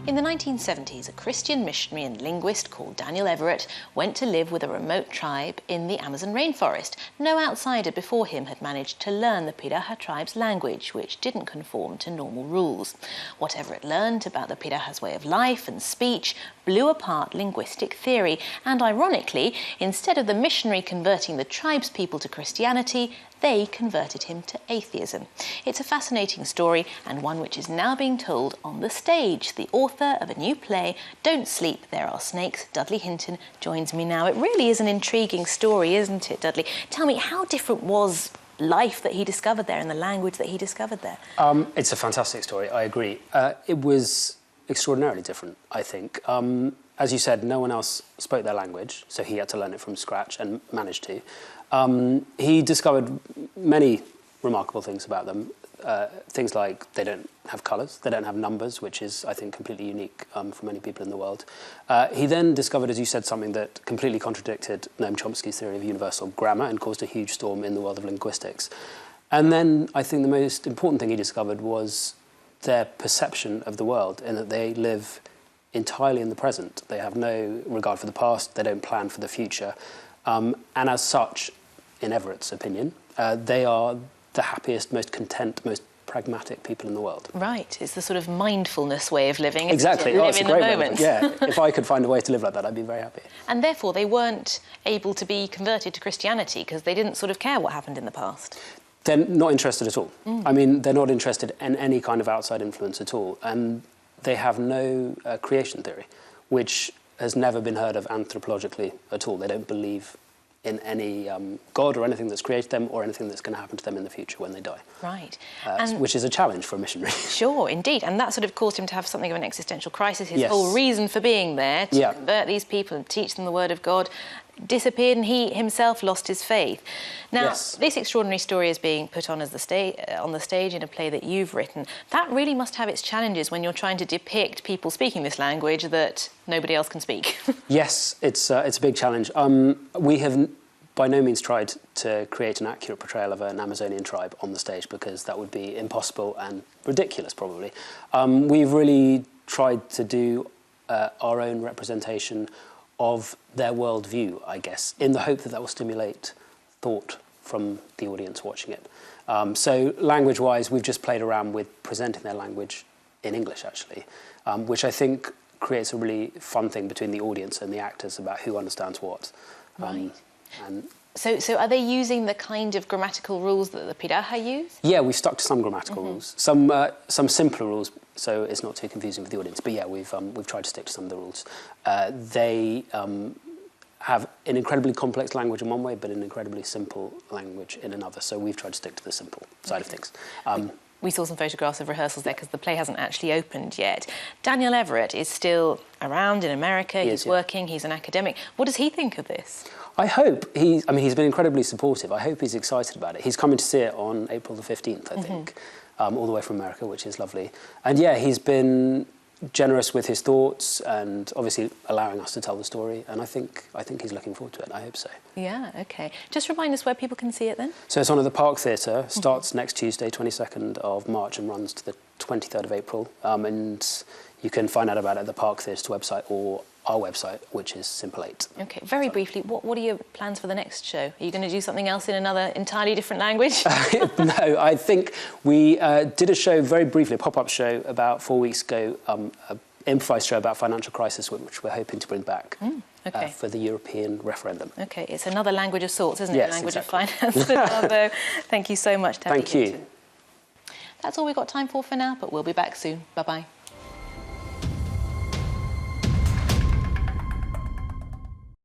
In the 1970s, a Christian missionary and linguist called Daniel Everett went to live with a remote tribe in the Amazon rainforest. No outsider before him had managed to learn the Piraha tribe's language, which didn't conform to normal rules. What Everett learned about the Piraha's way of life and speech blew apart linguistic theory, and ironically, instead of the missionary converting the tribe's people to Christianity, they converted him to atheism. It's a fascinating story, and one which is now being told on the stage. The author of a new play, Don't Sleep, There Are Snakes, Dudley Hinton, joins me now. It really is an intriguing story, isn't it, Dudley? Tell me, how different was life that he discovered there and the language that he discovered there? It's a fantastic story, I agree. It was extraordinarily different, I think. As you said, no one else spoke their language, so he had to learn it from scratch and managed to. He discovered many remarkable things about them. Things like they don't have colours, they don't have numbers, which is, I think, completely unique for many people in the world. He then discovered, as you said, something that completely contradicted Noam Chomsky's theory of universal grammar and caused a huge storm in the world of linguistics. And then I think the most important thing he discovered was their perception of the world, in that they live entirely in the present. They have no regard for the past, they don't plan for the future. And as such, in Everett's opinion, they are the happiest, most content, most pragmatic people in the world. Right, it's the sort of mindfulness way of living. Exactly. Live in the moment. Yeah, if I could find a way to live like that, I'd be very happy. And therefore, they weren't able to be converted to Christianity because they didn't sort of care what happened in the past. They're not interested at all. I mean, they're not interested in any kind of outside influence at all. And they have no creation theory, which has never been heard of anthropologically at all. They don't believe in any God or anything that's created them or anything that's going to happen to them in the future when they die. Right. Which is a challenge for a missionary. Sure, indeed. And that sort of caused him to have something of an existential crisis. His Yes. whole reason for being there, to convert these people and teach them the word of God, disappeared, and he himself lost his faith. Now, this extraordinary story is being put on as on the stage in a play that you've written. That really must have its challenges when you're trying to depict people speaking this language that nobody else can speak. Yes, it's a big challenge. We have by no means tried to create an accurate portrayal of an Amazonian tribe on the stage, because that would be impossible and ridiculous, probably. We've really tried to do our own representation of their worldview, I guess, in the hope that that will stimulate thought from the audience watching it. So language-wise, we've just played around with presenting their language in English, actually, which I think creates a really fun thing between the audience and the actors about who understands what. Right. So are they using the kind of grammatical rules that the Piraha use? Yeah, we've stuck to some grammatical rules, some simpler rules, so it's not too confusing for the audience. But yeah, we've tried to stick to some of the rules. They have an incredibly complex language in one way, but an incredibly simple language in another. So we've tried to stick to the simple side of things. We saw some photographs of rehearsals there because the play hasn't actually opened yet. Daniel Everett is still around in America. He's working. He's an academic. What does he think of this? I hope he's been incredibly supportive. I hope he's excited about it. He's coming to see it on April the 15th, I think, all the way from America, which is lovely. And yeah, he's been generous with his thoughts and obviously allowing us to tell the story. And I think he's looking forward to it. I hope so. Yeah, OK. Just remind us where people can see it then. So it's on at the Park Theatre, starts next Tuesday, 22nd of March, and runs to the 23rd of April. And you can find out about it at the Park Theatre's website or our website, which is Simple 8. OK, very briefly, what are your plans for the next show? Are you going to do something else in another entirely different language? No, I think we did a show very briefly, a pop-up show about 4 weeks ago, an improvised show about financial crisis, which we're hoping to bring back for the European referendum. OK, it's another language of sorts, isn't it? Yes, language of finance. Bravo. Thank you so much, Dudley Hinton. Thank you. That's all we've got time for now, but we'll be back soon. Bye-bye.